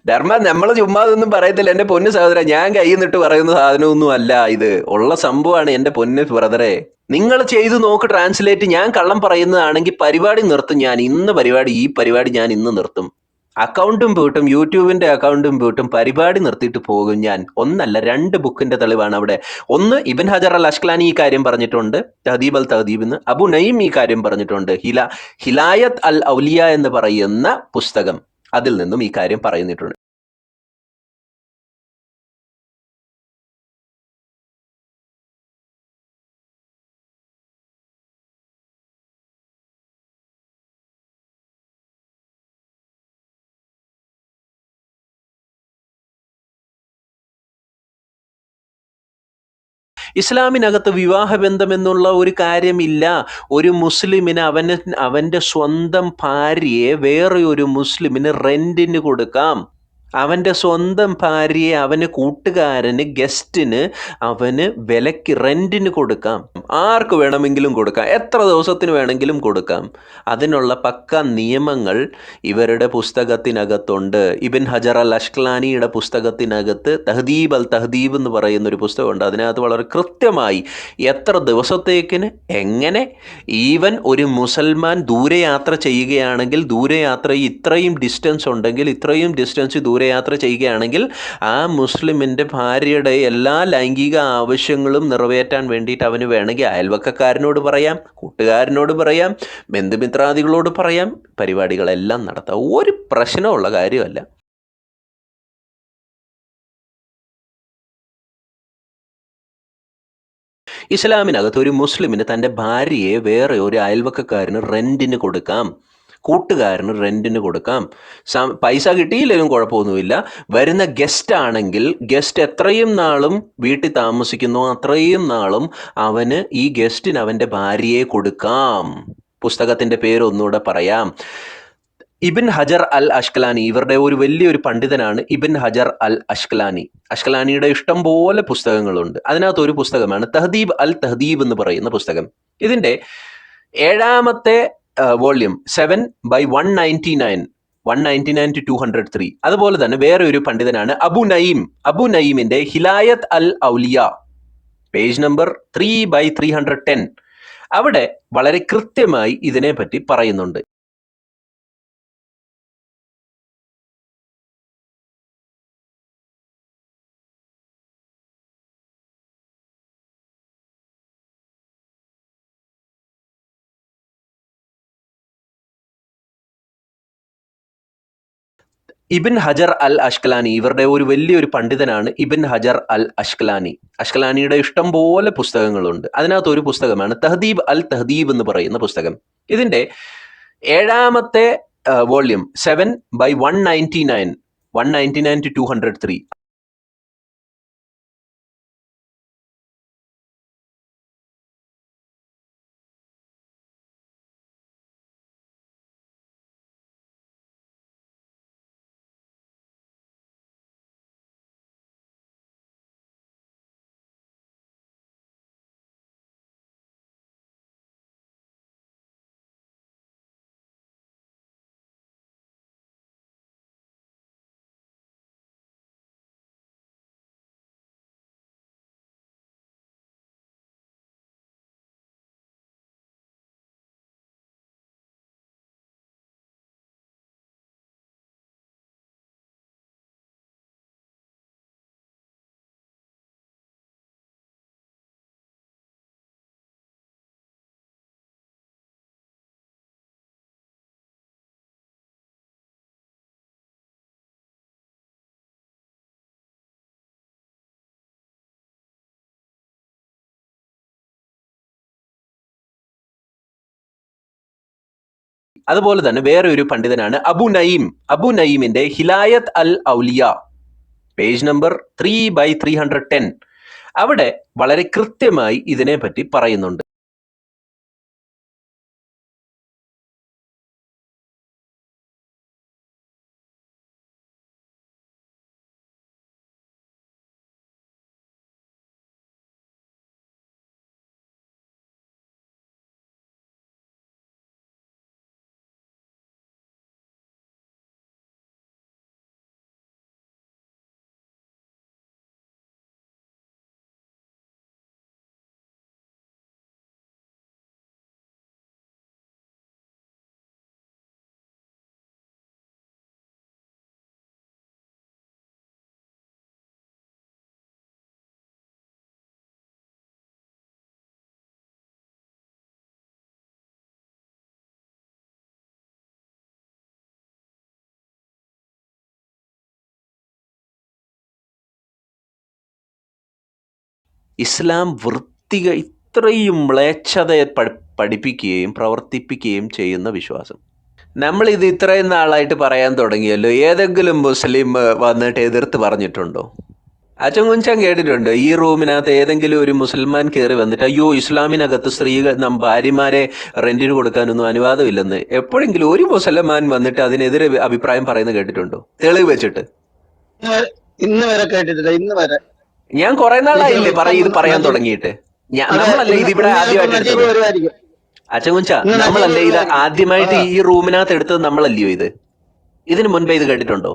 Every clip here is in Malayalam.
ധർമ്മ നമ്മൾ ചുമ്മാ ഒന്നും പറയത്തില്ല എൻ്റെ പൊന്നു സഹോദര, ഞാൻ കൈ നിട്ട് പറയുന്ന സാധനമൊന്നും അല്ല ഇത്, ഉള്ള സംഭവമാണ് എൻ്റെ പൊന്നു ബ്രദറെ. നിങ്ങൾ ചെയ്തു നോക്ക് ട്രാൻസ്ലേറ്റ്. ഞാൻ കള്ളം പറയുന്നതാണെങ്കിൽ പരിപാടി നിർത്തും. ഞാൻ ഇന്ന് ഈ പരിപാടി ഞാൻ ഇന്ന് നിർത്തും. അക്കൗണ്ടും പൂട്ടും, യൂട്യൂബിന്റെ അക്കൗണ്ടും പൂട്ടും, പരിപാടി നിർത്തിയിട്ട് പോകും ഞാൻ. ഒന്നല്ല, 2 ബുക്കിന്റെ തെളിവാണ് അവിടെ. ഒന്ന്, ഇബൻ ഹജർ അൽ അഷ്കലാനി ഈ കാര്യം പറഞ്ഞിട്ടുണ്ട്, തഹദീബ് അൽ തഹദീബ് എന്ന്. അബു നഈം ഈ കാര്യം പറഞ്ഞിട്ടുണ്ട്, ഹിലായത്ത് അൽ ഔലിയ എന്ന് പറയുന്ന പുസ്തകം, അതിൽ നിന്നും ഈ കാര്യം പറയുന്നിട്ടുണ്ട്. ഇസ്ലാമിനകത്ത് വിവാഹബന്ധം എന്നുള്ള ഒരു കാര്യമില്ല. ഒരു മുസ്ലിമിന് അവൻ്റെ സ്വന്തം ഭാര്യയെ വേറെ ഒരു മുസ്ലിമിന് റെന്റിന് കൊടുക്കാം. അവൻ്റെ സ്വന്തം ഭാര്യയെ അവന് കൂട്ടുകാരന്, ഗസ്റ്റിന് അവന് വിലക്ക് റെന്റിന് കൊടുക്കാം. ആർക്ക് വേണമെങ്കിലും കൊടുക്കാം, എത്ര ദിവസത്തിന് വേണമെങ്കിലും കൊടുക്കാം. അതിനുള്ള പക്ക നിയമങ്ങൾ ഇവരുടെ പുസ്തകത്തിനകത്തുണ്ട്. ഇബിൻ ഹജർ അൽ അഷ്കലാനിയുടെ പുസ്തകത്തിനകത്ത് തഹദീബ് അൽ തഹദീബ് എന്ന് പറയുന്ന ഒരു പുസ്തകമുണ്ട്. അതിനകത്ത് വളരെ കൃത്യമായി എത്ര ദിവസത്തേക്കിന്, എങ്ങനെ, ഈവൻ ഒരു മുസൽമാൻ ദൂരയാത്ര ചെയ്യുകയാണെങ്കിൽ, ദൂരയാത്ര ഇത്രയും ഡിസ്റ്റൻസ് ഉണ്ടെങ്കിൽ, ഇത്രയും ഡിസ്റ്റൻസ് ദൂരയാത്ര ചെയ്യുകയാണെങ്കിൽ ആ മുസ്ലിമിൻ്റെ ഭാര്യയുടെ എല്ലാ ലൈംഗിക ആവശ്യങ്ങളും നിറവേറ്റാൻ വേണ്ടിയിട്ട് അവന് വേണമെങ്കിൽ അയൽവക്കക്കാരനോട് പറയാം, കൂട്ടുകാരനോട് പറയാം, ബന്ധുമിത്രാദികളോട് പറയാം, പരിപാടികളെല്ലാം നടത്താം. ഒരു പ്രശ്നമുള്ള കാര്യമല്ല. ഇസ്ലാമിനകത്ത് ഒരു മുസ്ലിമിന് തൻ്റെ ഭാര്യയെ വേറെ ഒരു അയൽവക്കക്കാരന് റെന്റിന് കൊടുക്കാം, കൂട്ടുകാരന് റെന്റിന് കൊടുക്കാം. പൈസ കിട്ടിയില്ലെങ്കിലും കുഴപ്പമൊന്നുമില്ല. വരുന്ന ഗസ്റ്റ് ആണെങ്കിൽ, ഗസ്റ്റ് എത്രയും നാളും വീട്ടിൽ താമസിക്കുന്നു അത്രയും നാളും അവന്, ഈ ഗസ്റ്റിന് അവൻ്റെ ഭാര്യയെ കൊടുക്കാം. പുസ്തകത്തിൻ്റെ പേര് ഒന്നുകൂടെ പറയാം. ഇബിൻ ഹജർ അൽ അഷ്കലാനി, ഇവരുടെ ഒരു വലിയൊരു പണ്ഡിതനാണ് ഇബിൻ ഹജർ അൽ അഷ്കലാനി. അഷ്കലാനിയുടെ ഇഷ്ടം പോലെ പുസ്തകങ്ങളുണ്ട്. അതിനകത്ത് ഒരു പുസ്തകമാണ് തഹദീബ് അൽ തഹദീബ് എന്ന് പറയുന്ന പുസ്തകം. ഇതിന്റെ 7ാമത്തെ വോള്യൂം 7/199, 199 to 203. അതുപോലെ തന്നെ വേറെ ഒരു പണ്ഡിതനാണ് അബു നഈം. അബു നഈമിന്റെ ഹിലായത്ത് അൽ ഔലിയ, പേജ് നമ്പർ 3/310. അവിടെ വളരെ കൃത്യമായി ഇതിനെപ്പറ്റി പറയുന്നുണ്ട്. ഇബിൻ ഹജർ അൽ അഷ്കലാനി, ഇവരുടെ ഒരു വലിയൊരു പണ്ഡിതനാണ് ഇബിൻ ഹജർ അൽ അഷ്കലാനി. അഷ്കലാനിയുടെ ഇഷ്ടം പോലെ പുസ്തകങ്ങളുണ്ട്. അതിനകത്ത് ഒരു പുസ്തകമാണ് തഹദീബ് അൽ തഹദീബ് എന്ന് പറയുന്ന പുസ്തകം. ഇതിന്റെ 7ാമത്തെ വോള്യൂം 7/199, 199 to 203. അതുപോലെ തന്നെ വേറെ ഒരു പണ്ഡിതനാണ് അബു നഈം. അബു നഈമിന്റെ ഹിലായത്ത് അൽ ഔലിയ, പേജ് നമ്പർ 3/310. അവിടെ വളരെ കൃത്യമായി ഇതിനെപ്പറ്റി പറയുന്നുണ്ട്. ഇസ്ലാം ഇത്രയും മ്ലേച്ഛതയെ പഠിപ്പിക്കുകയും പ്രവർത്തിപ്പിക്കുകയും ചെയ്യുന്ന വിശ്വാസം. നമ്മളിത് ഇത്രയും നാളായിട്ട് പറയാൻ തുടങ്ങിയല്ലോ, ഏതെങ്കിലും മുസ്ലിം വന്നിട്ട് എതിർത്ത് പറഞ്ഞിട്ടുണ്ടോ? അച്ഛൻ കുഞ്ചൻ കേട്ടിട്ടുണ്ട് ഈ റൂമിനകത്ത് ഏതെങ്കിലും ഒരു മുസൽമാൻ കയറി വന്നിട്ട് അയ്യോ ഇസ്ലാമിനകത്ത് സ്ത്രീകൾ ഭാര്യമാരെ റെന്റിന് കൊടുക്കാനൊന്നും അനുവാദമില്ലെന്ന് എപ്പോഴെങ്കിലും ഒരു മുസൽമാൻ വന്നിട്ട് അതിനെതിരെ അഭിപ്രായം പറയുന്നത് കേട്ടിട്ടുണ്ടോ? തെളിവ് വെച്ചിട്ട് ഇന്ന് വരെ കേട്ടിട്ടില്ല. ഇന്ന് വരെ ഞാൻ കുറെ നാളായില്ലേ ഇത് പറയാൻ തുടങ്ങിയിട്ട്. നമ്മളല്ലേ ഇത് ഇവിടെ ആദ്യമായിട്ട് എടുത്തത്? അച്ഛൻ കുഞ്ച, നമ്മളല്ലേ ഇത് ആദ്യമായിട്ട് ഈ റൂമിനകത്ത് എടുത്തത്? നമ്മളല്ലയോ ഇത്? ഇതിനു മുൻപേ ഇത് കേട്ടിട്ടുണ്ടോ?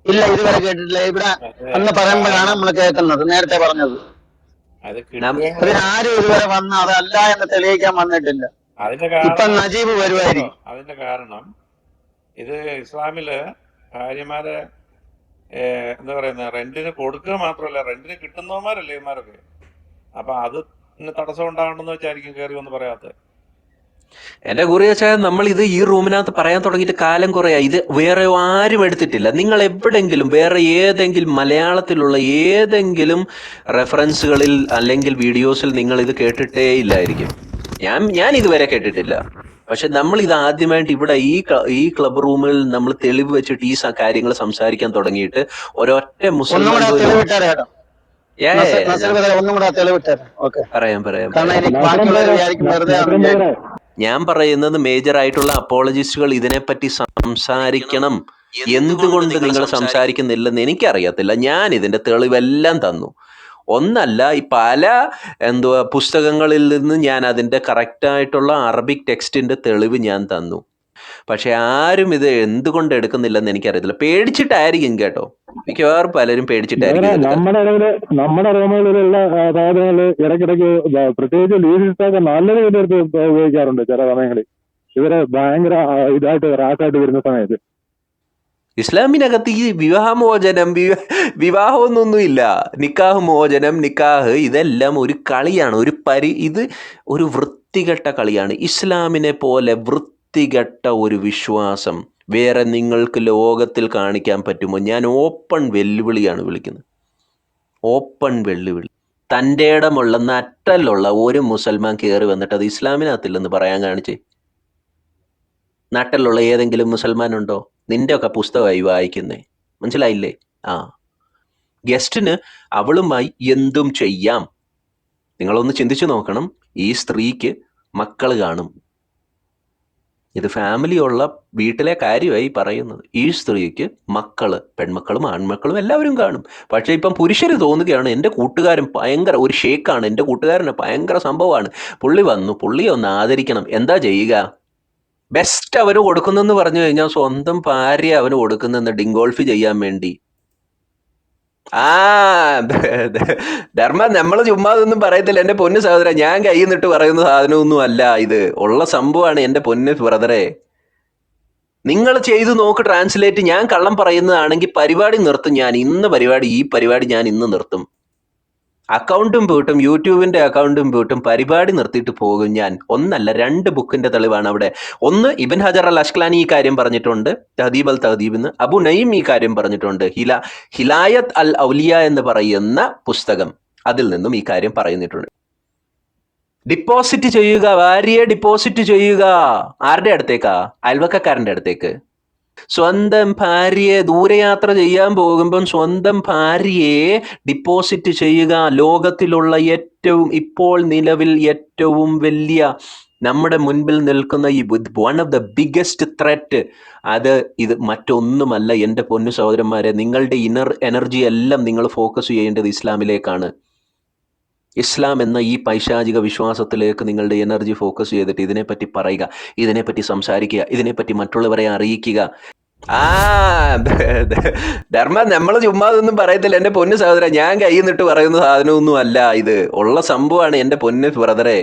ഇല്ല, ഇതുവരെ കേട്ടിട്ടില്ല. ഇവിടെ അന്ന് പറയുമ്പോഴാണ് നമ്മൾ കേൾക്കുന്നത്. നേരത്തെ പറഞ്ഞത് ആരും ഇതുവരെ വന്ന അതല്ല എന്ന് തെളിയിക്കാൻ വന്നിട്ടില്ല. ഇപ്പൊ നജീബ് വരുമായിരിക്കും. അതിന്റെ കാരണം ഇത് ഇസ്ലാമില് ഭാര്യമാരെ എന്താ പറയുന്ന റെന്റിന് കൊടുക്കുക മാത്രമല്ല, റെന്റിന് കിട്ടുന്നവന്മാരല്ലേ ഇവന്മാരൊക്കെ. അപ്പൊ അത് തടസ്സം ഉണ്ടാകണമെന്ന് വെച്ചായിരിക്കും കയറി ഒന്നും പറയാത്തത്. എന്റെ കുറിയച്ചാൽ നമ്മൾ ഇത് ഈ റൂമിനകത്ത് പറയാൻ തുടങ്ങിയിട്ട് കാലം കുറയായി. ഇത് വേറെ ആരും എടുത്തിട്ടില്ല. നിങ്ങൾ എവിടെങ്കിലും വേറെ ഏതെങ്കിലും മലയാളത്തിലുള്ള ഏതെങ്കിലും റെഫറൻസുകളിൽ അല്ലെങ്കിൽ വീഡിയോസിൽ നിങ്ങൾ ഇത് കേട്ടിട്ടേ ഇല്ലായിരിക്കും. ഞാൻ ഇതുവരെ കേട്ടിട്ടില്ല. പക്ഷെ നമ്മൾ ഇത് ആദ്യമായിട്ട് ഇവിടെ ഈ ക്ലബ് റൂമിൽ നമ്മൾ തെളിവ് വെച്ചിട്ട് ഈ കാര്യങ്ങൾ സംസാരിക്കാൻ തുടങ്ങിയിട്ട് ഒരൊറ്റ മുസ്ലിം ഞാൻ പറയുന്നത് മേജർ ആയിട്ടുള്ള അപ്പോളജിസ്റ്റുകൾ ഇതിനെപ്പറ്റി സംസാരിക്കണം. എന്തുകൊണ്ട് നിങ്ങൾ സംസാരിക്കുന്നില്ലെന്ന് എനിക്കറിയത്തില്ല. ഞാൻ ഇതിന്റെ തെളിവെല്ലാം തന്നു. ഒന്നല്ല, ഈ പല പുസ്തകങ്ങളിൽ നിന്ന് ഞാൻ അതിന്റെ കറക്റ്റായിട്ടുള്ള അറബിക് ടെക്സ്റ്റിന്റെ തെളിവ് ഞാൻ തന്നു. പക്ഷെ ആരും ഇത് എന്തുകൊണ്ട് എടുക്കുന്നില്ലെന്ന് എനിക്കറിയത്തില്ല. പേടിച്ചിട്ടായിരിക്കും കേട്ടോ, മിക്കവാറും പലരും പേടിച്ചിട്ടായിരിക്കും. നമ്മുടെ റൂമുകളിലുള്ള സാധനങ്ങൾ ഇടയ്ക്കിടയ്ക്ക് പ്രത്യേകിച്ച് ലീസിസ്റ്റൊക്കെ നല്ല രീതിയിൽ ഉപയോഗിക്കാറുണ്ട് ചില സമയങ്ങളിൽ. ഇവരെ ഭയങ്കര ഇതായിട്ട് റാസായിട്ട് വരുന്ന സമയത്ത് ഇസ്ലാമിനകത്ത് ഈ വിവാഹമോചനം വിവാഹമൊന്നൊന്നുമില്ല. നിക്കാഹ് മോചനം, നിക്കാഹ് ഇതെല്ലാം ഒരു കളിയാണ്. ഇത് ഒരു വൃത്തികെട്ട കളിയാണ്. ഇസ്ലാമിനെ പോലെ വൃത്തികെട്ട ഒരു വിശ്വാസം വേറെ നിങ്ങൾക്ക് ലോകത്തിൽ കാണിക്കാൻ പറ്റുമോ? ഞാൻ ഓപ്പൺ വെല്ലുവിളിയാണ് വിളിക്കുന്നത്. ഓപ്പൺ വെല്ലുവിളി. തൻ്റെ ഇടമുള്ള നട്ടലുള്ള ഒരു മുസൽമാൻ കയറി വന്നിട്ട് അത് ഇസ്ലാമിനകത്തില്ലെന്ന് പറയാൻ കാണിച്ചേ. നട്ടലുള്ള ഏതെങ്കിലും മുസൽമാൻ ഉണ്ടോ? നിന്റെ ഒക്കെ പുസ്തകമായി വായിക്കുന്നേ, മനസ്സിലായില്ലേ? ഗസ്റ്റിന് അവളുമായി എന്തും ചെയ്യാം. നിങ്ങളൊന്ന് ചിന്തിച്ചു നോക്കണം. ഈ സ്ത്രീക്ക് മക്കൾ കാണും. ഇത് ഫാമിലിയുള്ള വീട്ടിലെ കാര്യമായി പറയുന്നത്. ഈ സ്ത്രീക്ക് മക്കള്, പെൺമക്കളും ആൺമക്കളും എല്ലാവരും കാണും. പക്ഷെ ഇപ്പം പുരുഷന് തോന്നുകയാണ് എൻ്റെ കൂട്ടുകാരൻ ഭയങ്കര ഒരു ഷേക്കാണ്, എൻ്റെ കൂട്ടുകാരന് ഭയങ്കര സംഭവമാണ്, പുള്ളി വന്നു, പുള്ളിയെ ഒന്ന് ആദരിക്കണം. എന്താ ചെയ്യുക? ബെസ്റ്റ് അവന് കൊടുക്കുന്നെന്ന് പറഞ്ഞു കഴിഞ്ഞാൽ സ്വന്തം ഭാര്യ അവന് കൊടുക്കുന്നെന്ന് ഡിങ്കോൾഫ് ചെയ്യാൻ വേണ്ടി. ധർമ്മ, നമ്മൾ ചുമ്മാ അതൊന്നും പറയത്തില്ല എൻ്റെ പൊന്നു സഹോദര. ഞാൻ കൈ നിട്ട് പറയുന്ന സാധനമൊന്നും അല്ല ഇത്, ഉള്ള സംഭവമാണ് എൻ്റെ പൊന്നു ബ്രദറെ. നിങ്ങൾ ചെയ്തു നോക്ക് ട്രാൻസ്ലേറ്റ്. ഞാൻ കള്ളം പറയുന്നതാണെങ്കിൽ പരിപാടി നിർത്തും ഞാൻ ഇന്ന്. ഈ പരിപാടി ഞാൻ ഇന്ന് നിർത്തും. അക്കൗണ്ടും പൂട്ടും, യൂട്യൂബിന്റെ അക്കൗണ്ടും പൂട്ടും, പരിപാടി നിർത്തിയിട്ട് പോകും ഞാൻ. ഒന്നല്ല, 2 ബുക്കിന്റെ തെളിവാണ് അവിടെ. ഒന്ന്, ഇബ്ൻ ഹജർ അൽ അഷ്കലാനി ഈ കാര്യം പറഞ്ഞിട്ടുണ്ട്, തഹദീബ് അൽ തഹദീബിന്ന്. അബു നഈം ഈ കാര്യം പറഞ്ഞിട്ടുണ്ട്, ഹിലായത്ത് അൽ ഔലിയ എന്ന് പറയുന്ന പുസ്തകം, അതിൽ നിന്നും ഈ കാര്യം പറയുന്നിട്ടുണ്ട്. ഡിപ്പോസിറ്റ് ചെയ്യുക, ഭാര്യയെ ഡിപ്പോസിറ്റ് ചെയ്യുക. ആരുടെ അടുത്തേക്കാ? അയൽവക്കക്കാരൻ്റെ അടുത്തേക്ക്. സ്വന്തം ഭാര്യയെ ദൂരയാത്ര ചെയ്യാൻ പോകുമ്പം സ്വന്തം ഭാര്യയെ ഡിപ്പോസിറ്റ് ചെയ്യുക. ലോകത്തിലുള്ള ഇപ്പോൾ നിലവിൽ ഏറ്റവും വലിയ നമ്മുടെ മുൻപിൽ നിൽക്കുന്ന ഈ one of the biggest threat ഇത് മറ്റൊന്നുമല്ല എൻ്റെ പൊന്നു സഹോദരന്മാരെ. നിങ്ങളുടെ ഇന്നർ എനർജി എല്ലാം നിങ്ങൾ ഫോക്കസ് ചെയ്യേണ്ടത് ഇസ്ലാമിലേക്കാണ്. ഇസ്ലാം എന്ന ഈ പൈശാചിക വിശ്വാസത്തിലേക്ക് നിങ്ങളുടെ എനർജി ഫോക്കസ് ചെയ്തിട്ട് ഇതിനെപ്പറ്റി പറയുക, ഇതിനെപ്പറ്റി സംസാരിക്കുക, ഇതിനെപ്പറ്റി മറ്റുള്ളവരെ അറിയിക്കുക. ധർമ്മ, നമ്മൾ ചുമ്മാ അതൊന്നും പറയത്തില്ല എൻ്റെ പൊന്നു സഹോദര. ഞാൻ കൈ നിട്ട് പറയുന്ന സാധനമൊന്നും അല്ല ഇത്, ഉള്ള സംഭവമാണ് എൻ്റെ പൊന്നു ബ്രദറെ.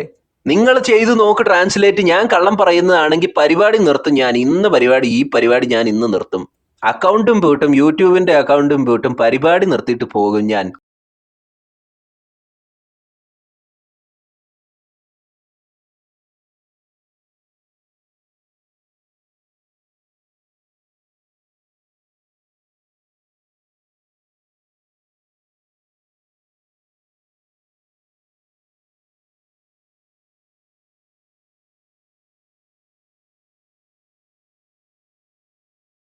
നിങ്ങൾ ചെയ്തു നോക്ക് ട്രാൻസ്ലേറ്റ്. ഞാൻ കള്ളം പറയുന്നതാണെങ്കിൽ പരിപാടി നിർത്തും ഞാൻ ഇന്ന്. ഈ പരിപാടി ഞാൻ ഇന്ന് നിർത്തും. അക്കൗണ്ടും പൂട്ടും, യൂട്യൂബിന്റെ അക്കൗണ്ടും പൂട്ടും, പരിപാടി നിർത്തിയിട്ട് പോകും ഞാൻ.